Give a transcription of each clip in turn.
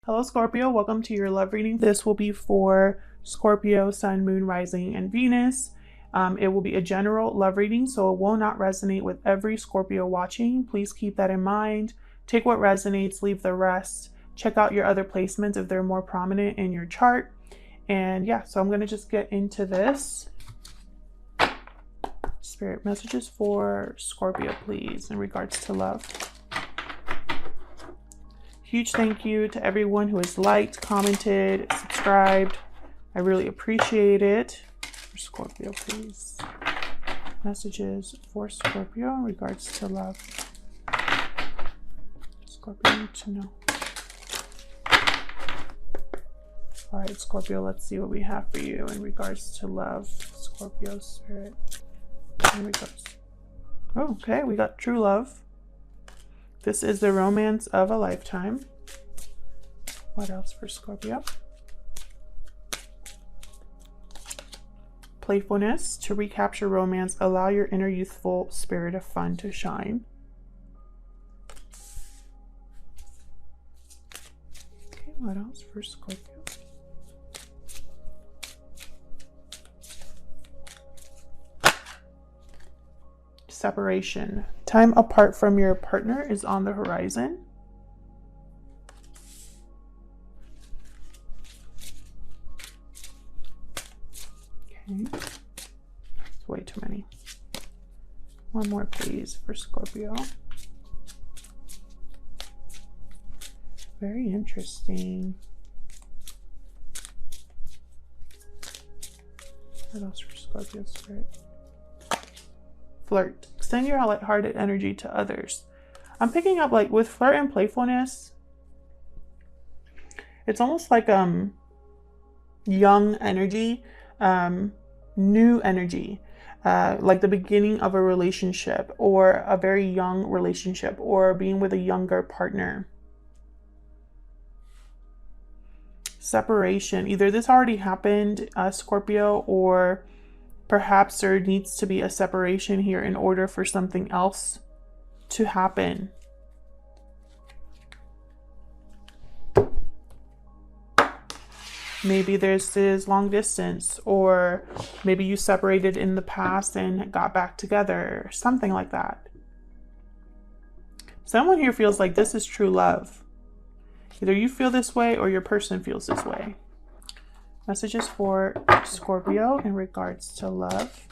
Hello Scorpio, welcome to your love reading. This will be for Scorpio, Sun, Moon, Rising, and Venus. It will be a general love reading, so it will not resonate with every Scorpio watching. Please keep that in mind. Take what resonates, leave the rest. Check out your other placements if they're more prominent in your chart. And yeah, so I'm going to just get into this. Spirit messages for Scorpio, please, in regards to love. Huge thank you to everyone who has liked, commented, subscribed. I really appreciate it. For Scorpio, please. Messages for Scorpio in regards to love. Scorpio need to know. All right, Scorpio, let's see what we have for you in regards to love. Scorpio spirit. In regards. Oh, okay, we got true love. This is the romance of a lifetime. What else for Scorpio? Playfulness. To recapture romance, allow your inner youthful spirit of fun to shine. Okay, what else for Scorpio? Separation. Time apart from your partner is on the horizon. Okay. It's way too many. One more, please, for Scorpio. Very interesting. What else for Scorpio spirit? Flirt. Extend your lighthearted energy to others. I'm picking up, like, with flirt and playfulness, it's almost like young energy, new energy, like the beginning of a relationship or a very young relationship or being with a younger partner. Separation. Either this already happened, Scorpio, or perhaps there needs to be a separation here in order for something else to happen. Maybe this is long distance, or maybe you separated in the past and got back together, something like that. Someone here feels like this is true love. Either you feel this way or your person feels this way. Messages for Scorpio in regards to love.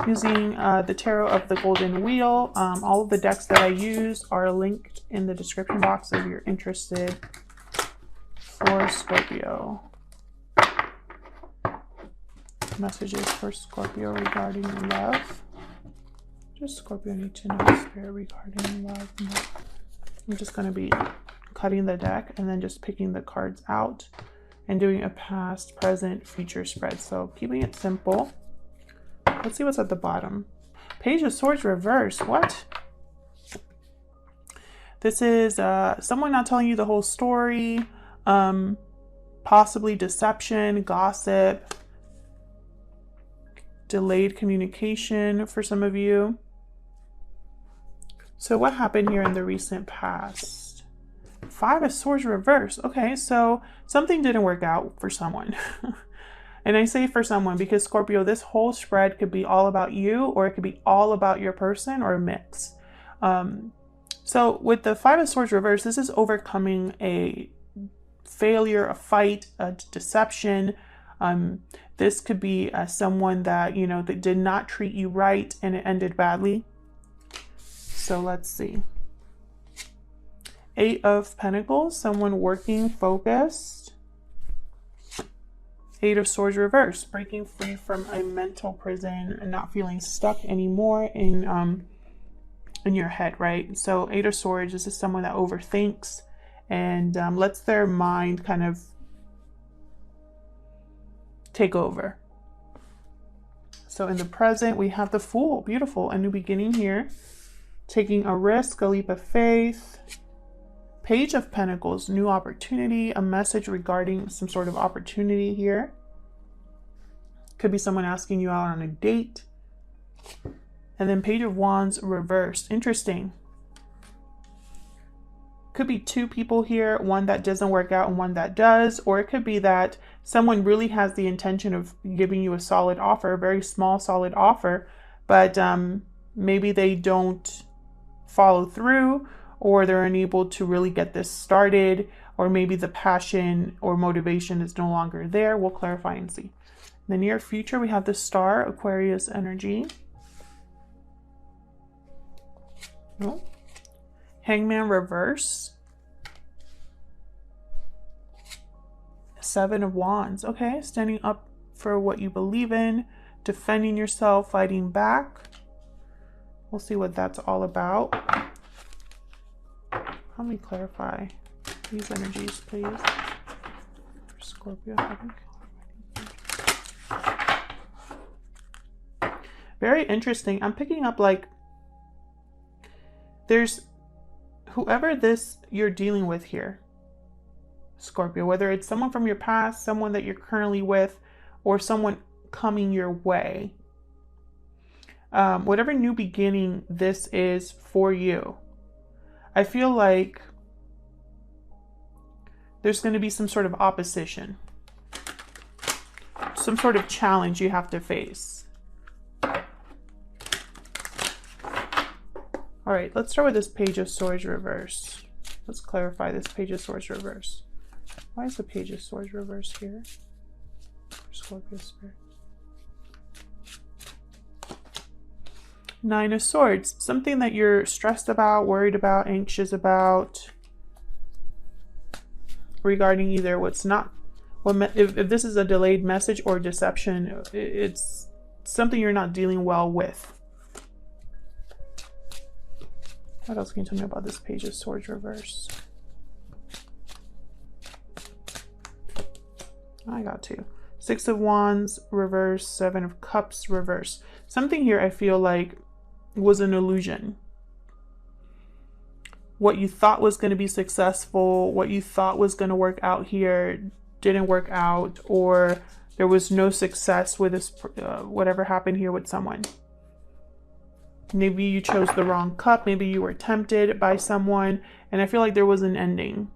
Using the Tarot of the Golden Wheel. All of the decks that I use are linked in the description box if you're interested. For Scorpio. Messages for Scorpio regarding love. Just Scorpio need to know spirit regarding love. I'm just going to be cutting the deck and then just picking the cards out and doing a past, present, future spread. So keeping it simple. Let's see what's at the bottom. Page of Swords reverse. What? This is someone not telling you the whole story. Possibly deception, gossip, delayed communication for some of you. So what happened here in the recent past? Five of Swords reverse. Okay, so something didn't work out for someone. And I say for someone because Scorpio, this whole spread could be all about you, or it could be all about your person, or a mix. So with the Five of Swords reverse, this is overcoming a failure, a fight, a deception. This could be someone that, you know, that did not treat you right and it ended badly. So let's see. Eight of Pentacles, someone working, focused. Eight of Swords reverse, breaking free from a mental prison and not feeling stuck anymore in your head, right? So Eight of Swords, this is someone that overthinks and lets their mind kind of take over. So in the present, we have the Fool. Beautiful. A new beginning here. Taking a risk, a leap of faith. Page of Pentacles, new opportunity, a message regarding some sort of opportunity here. Could be someone asking you out on a date. And then Page of Wands reversed. Interesting. could be two people here, one that doesn't work out and one that does, or it could be that someone really has the intention of giving you a solid offer, a very small solid offer, but maybe they don't follow through, or they're unable to really get this started, or maybe the passion or motivation is no longer there. We'll clarify and see. In the near future, we have the Star, Aquarius energy. Oh. Hangman reverse. Seven of Wands. Okay, standing up for what you believe in, defending yourself, fighting back. We'll see what that's all about. Help me clarify these energies, please. For Scorpio. Very interesting. I'm picking up like there's whoever this you're dealing with here, Scorpio, whether it's someone from your past, someone that you're currently with, or someone coming your way. Whatever new beginning this is for you, I feel like there's going to be some sort of opposition, some sort of challenge you have to face. All right, let's start with this Page of Swords reverse. Let's clarify this Page of Swords reverse. Why is the Page of Swords reverse here for Scorpio Spirit? Nine of Swords, something that you're stressed about, worried about, anxious about, regarding either what's not, if this is a delayed message or deception, it's something you're not dealing well with. What else can you tell me about this Page of Swords reverse? I got two. Six of Wands reverse, Seven of Cups reverse. Something here I feel like was an illusion. What you thought was going to be successful, what you thought was going to work out here didn't work out, or there was no success with this, whatever happened here with someone. Maybe you chose the wrong cup, maybe you were tempted by someone, and I feel like there was an ending.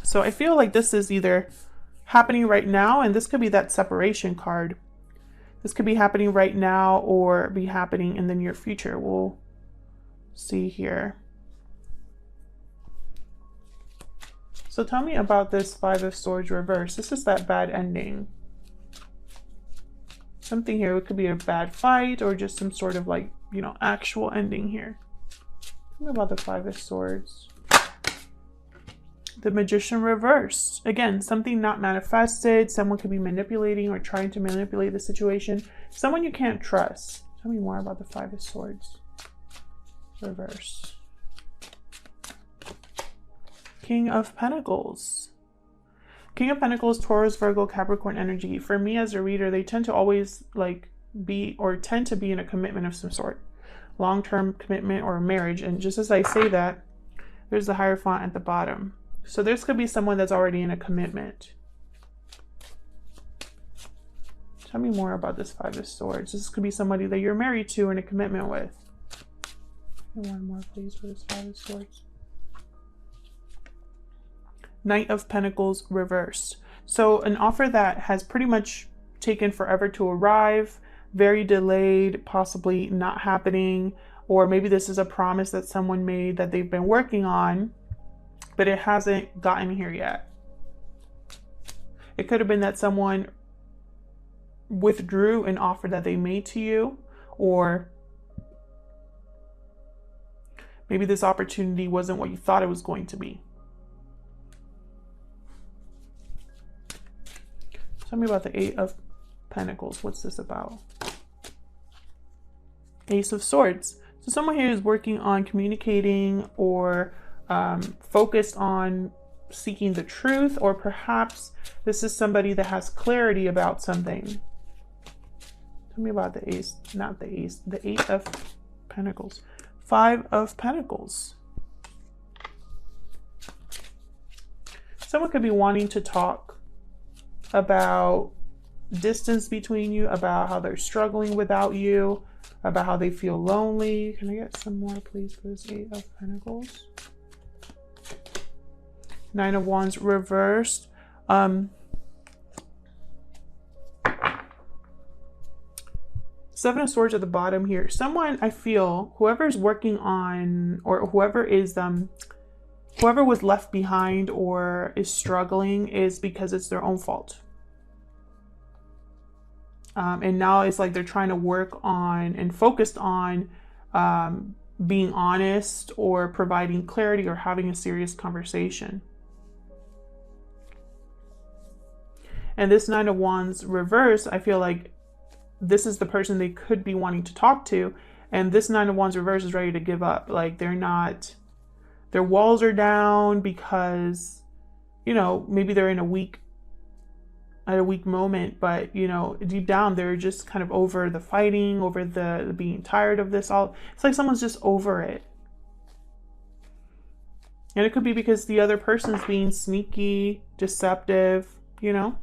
So I feel like this is either happening right now, and this could be that separation card. This could be happening right now or be happening in the near future. We'll see here. So tell me about this Five of Swords reverse. This is that bad ending. Something here, it could be a bad fight or just some sort of like, you know, actual ending here. Tell me about the Five of Swords. The Magician reversed. Again, something not manifested. Someone could be manipulating or trying to manipulate the situation. Someone you can't trust. Tell me more about the Five of Swords reverse. King of Pentacles. King of Pentacles, Taurus, Virgo, Capricorn energy. For me as a reader, they tend to always like be or tend to be in a commitment of some sort. Long-term commitment or marriage. And just as I say that, there's the Hierophant at the bottom. So this could be someone that's already in a commitment. Tell me more about this Five of Swords. This could be somebody that you're married to or in a commitment with. One more please for this Five of Swords. Knight of Pentacles reversed. So an offer that has pretty much taken forever to arrive, very delayed, possibly not happening, or maybe this is a promise that someone made that they've been working on, but it hasn't gotten here yet. It could have been that someone withdrew an offer that they made to you, or maybe this opportunity wasn't what you thought it was going to be. Tell me about the Eight of Pentacles. What's this about? Ace of Swords. So someone here is working on communicating or focused on seeking the truth, or perhaps this is somebody that has clarity about something. Tell me about the Ace, not the Ace, the Eight of Pentacles. Five of Pentacles. Someone could be wanting to talk about distance between you, about how they're struggling without you, about how they feel lonely. Can I get some more, please, for this Eight of Pentacles? Nine of Wands reversed. Seven of Swords at the bottom here. Someone, I feel, whoever's working on, or whoever is, whoever was left behind or is struggling is because it's their own fault. And now it's like they're trying to work on and focused on being honest or providing clarity or having a serious conversation. And this Nine of Wands reverse, I feel like this is the person they could be wanting to talk to. And this Nine of Wands reverse is ready to give up. Like they're not, their walls are down because, you know, maybe they're in a weak moment, but you know, deep down they're just kind of over the fighting, over the being tired of this all. It's like someone's just over it. And it could be because the other person's being sneaky, deceptive, you know,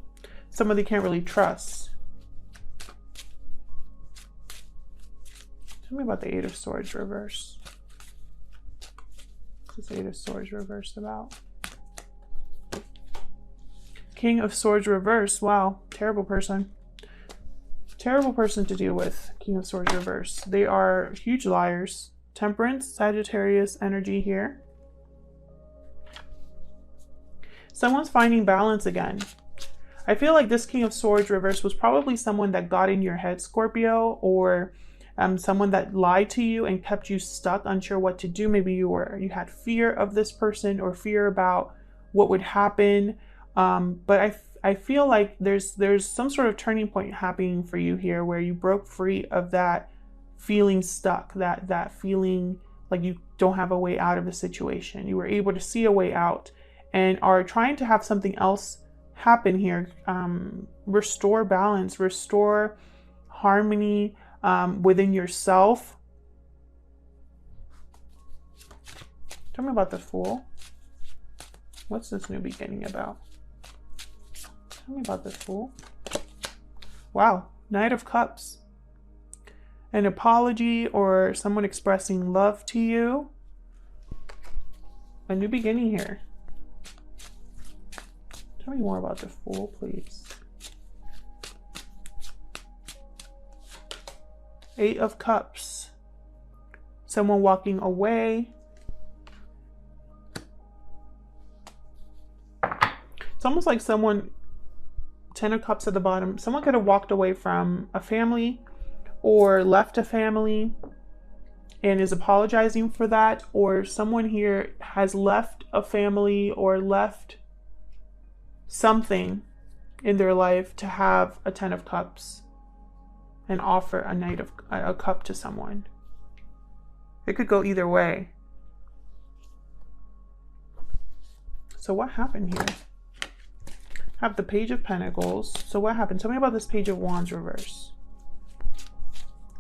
someone they can't really trust. Tell me about the Eight of Swords reverse. What's this Eight of Swords reversed about? King of Swords reverse. Wow, terrible person. Terrible person to deal with. King of Swords reverse. They are huge liars. Temperance, Sagittarius energy here. Someone's finding balance again. I feel like this King of Swords reverse was probably someone that got in your head, Scorpio, or someone that lied to you and kept you stuck, unsure what to do. Maybe you had fear of this person or fear about what would happen. But I feel like there's some sort of turning point happening for you here where you broke free of that feeling stuck, that feeling like you don't have a way out of the situation. You were able to see a way out and are trying to have something else happen here. Restore balance, restore harmony within yourself. Tell me about the Fool. What's this new beginning about? Tell me about the Fool. Wow, Knight of Cups. An apology or someone expressing love to you. A new beginning here. Tell me more about the Fool, please. Eight of Cups. Someone walking away. It's almost like someone, Ten of Cups at the bottom, someone could have walked away from a family or left a family and is apologizing for that, or someone here has left a family or left something in their life to have a Ten of Cups and offer a cup to someone. It could go either way. So what happened here? Have the Page of Pentacles. So what happened? Tell me about this Page of Wands reverse.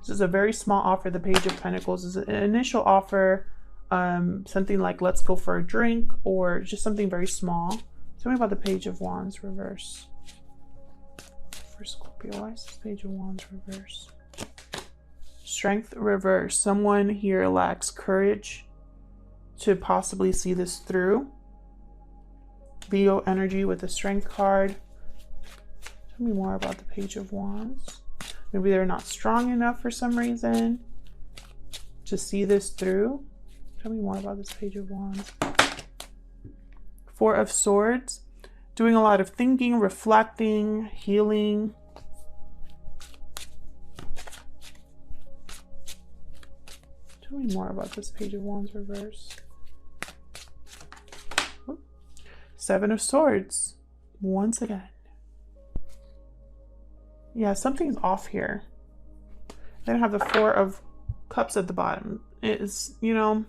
This is a very small offer. The Page of Pentacles is an initial offer, something like let's go for a drink or just something very small. Tell me about the Page of Wands reverse. For Scorpio, why is this Page of Wands reverse? Strength reverse. Someone here lacks courage to possibly see this through. Leo energy with the Strength card. Tell me more about the Page of Wands. Maybe they're not strong enough for some reason to see this through. Tell me more about this Page of Wands. Four of Swords. Doing a lot of thinking, reflecting, healing. Tell me more about this Page of Wands reverse. Seven of Swords. Once again. Yeah, something's off here. Then I have the Four of Cups at the bottom. It's, you know,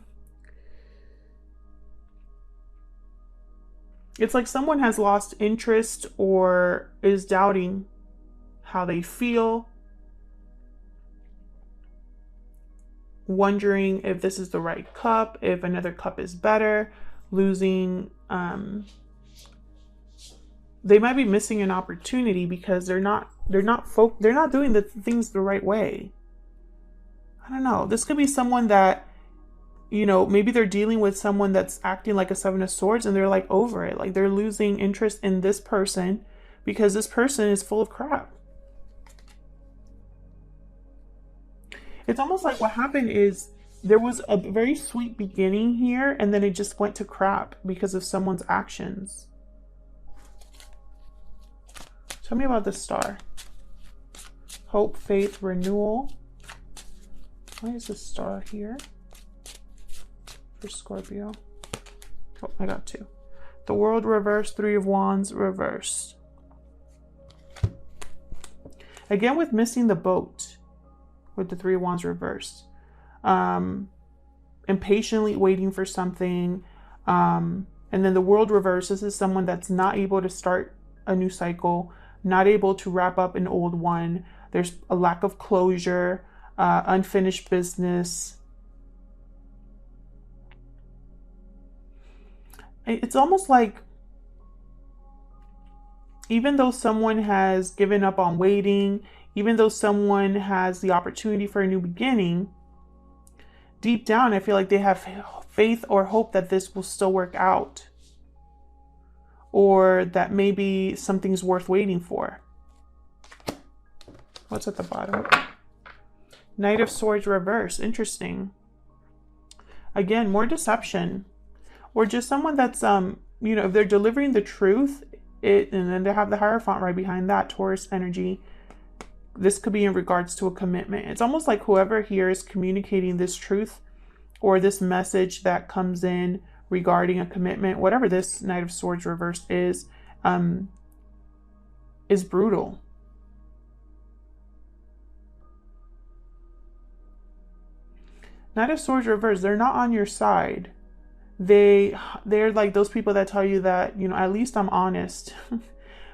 it's like someone has lost interest or is doubting how they feel, wondering if this is the right cup, if another cup is better, losing, they might be missing an opportunity because they're not doing the things the right way. I don't know. This could be someone that you know, maybe they're dealing with someone that's acting like a Seven of Swords and they're like over it. Like they're losing interest in this person because this person is full of crap. It's almost like what happened is there was a very sweet beginning here and then it just went to crap because of someone's actions. Tell me about the star. Hope, faith, renewal. Why is the star here for Scorpio? Oh, I got two. The World reversed, Three of Wands reversed. Again with missing the boat with the Three of Wands reversed. Impatiently waiting for something. And then the World reversed. This is someone that's not able to start a new cycle, not able to wrap up an old one. There's a lack of closure, unfinished business. It's almost like even though someone has given up on waiting, even though someone has the opportunity for a new beginning, deep down, I feel like they have faith or hope that this will still work out. Or that maybe something's worth waiting for. What's at the bottom? Knight of Swords reverse. Interesting. Again, more deception. Or just someone that's, you know, if they're delivering the truth, and then they have the Hierophant right behind that, Taurus energy. This could be in regards to a commitment. It's almost like whoever here is communicating this truth or this message that comes in regarding a commitment, whatever this Knight of Swords reverse is brutal. Knight of Swords reverse, they're not on your side. They're like those people that tell you that, you know, at least I'm honest.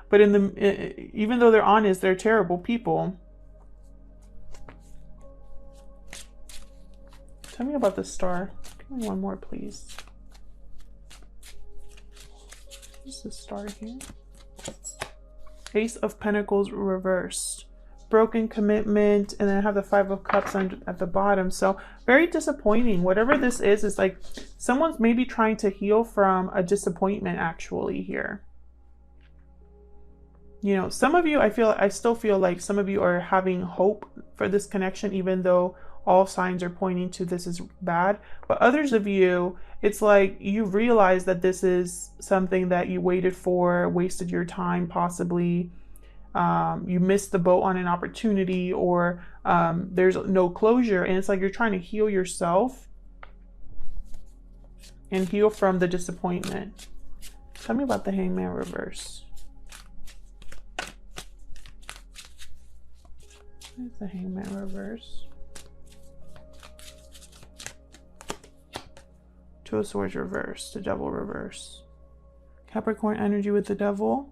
But even though they're honest, they're terrible people. Tell me about the star. Give me one more, please. What's the star here? Ace of Pentacles reversed. Broken commitment, and then I have the Five of Cups at the bottom. So very disappointing. Whatever this is like someone's maybe trying to heal from a disappointment actually here. You know, some of you, I still feel like some of you are having hope for this connection, even though all signs are pointing to this is bad. But others of you, it's like you realize that this is something that you waited for, wasted your time possibly. You missed the boat on an opportunity, or there's no closure, and it's like you're trying to heal yourself and heal from the disappointment. Tell me about the Hangman reverse. There's the Hangman reverse. Two of Swords reverse. The Devil reverse. Capricorn energy with the Devil.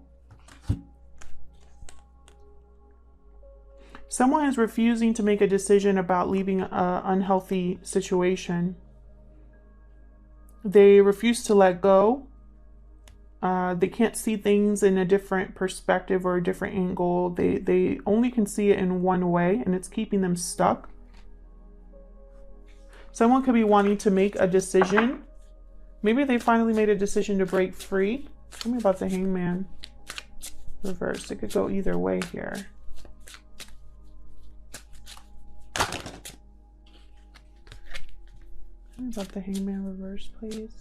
Someone is refusing to make a decision about leaving an unhealthy situation. They refuse to let go. They can't see things in a different perspective or a different angle. They only can see it in one way, and it's keeping them stuck. Someone could be wanting to make a decision. Maybe they finally made a decision to break free. Tell me about the Hangman reverse. It could go either way here. Tell me about the Hangman reverse, please.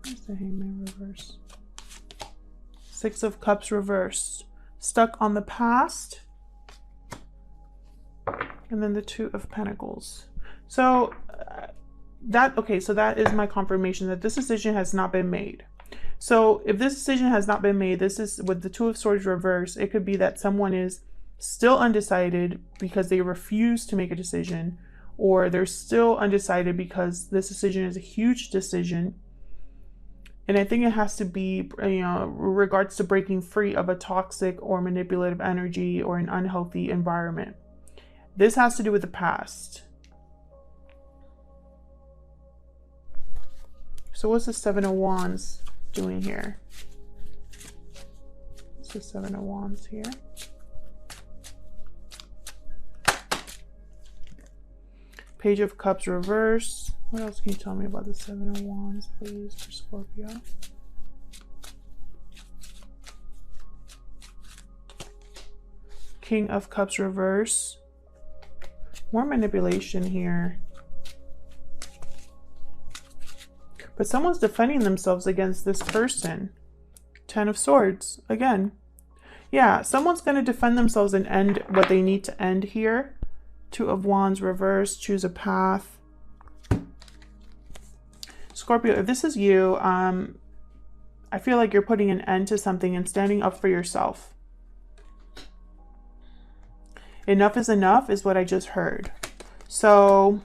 Where's the Hangman reverse? Six of Cups reversed. Stuck on the past. And then the Two of Pentacles. So so that is my confirmation that this decision has not been made. So if this decision has not been made, this is with the Two of Swords reverse. It could be that someone is still undecided because they refuse to make a decision, or they're still undecided because this decision is a huge decision. And I think it has to be, you know, regards to breaking free of a toxic or manipulative energy or an unhealthy environment. This has to do with the past. So what's the Seven of Wands doing here? What's the Seven of Wands here? Page of Cups reverse. What else can you tell me about the Seven of Wands, please, for Scorpio? King of Cups reverse. More manipulation here. But someone's defending themselves against this person. Ten of Swords, again. Yeah, someone's going to defend themselves and end what they need to end here. Two of Wands reverse, choose a path. Scorpio, if this is you, I feel like you're putting an end to something and standing up for yourself. Enough is what I just heard. So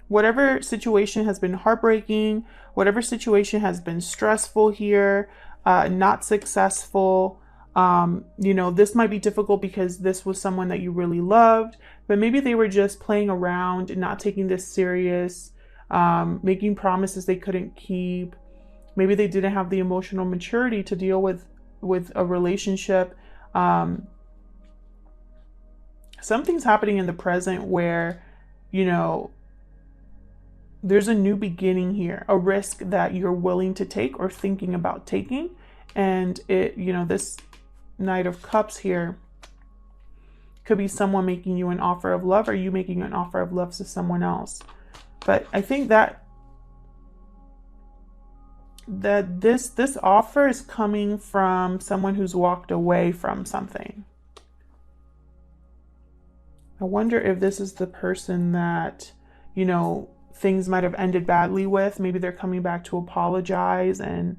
whatever situation has been heartbreaking, whatever situation has been stressful here, not successful, you know, this might be difficult because this was someone that you really loved, but maybe they were just playing around and not taking this serious, making promises they couldn't keep. Maybe they didn't have the emotional maturity to deal with a relationship. Something's happening in the present where, you know, there's a new beginning here, a risk that you're willing to take or thinking about taking. And it, you know, this Knight of Cups here could be someone making you an offer of love, or you making an offer of love to someone else. But I think that this offer is coming from someone who's walked away from something. I wonder if this is the person that, you know, things might have ended badly with. Maybe they're coming back to apologize and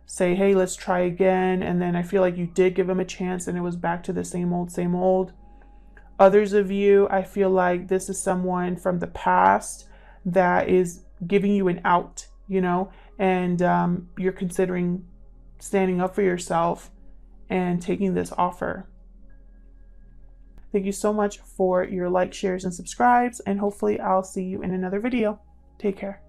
say, hey, let's try again. And then I feel like you did give them a chance and it was back to the same old, same old. Others of you, I feel like this is someone from the past that is giving you an out, you know, and you're considering standing up for yourself and taking this offer. Thank you so much for your likes, shares, and subscribes, and hopefully I'll see you in another video. Take care.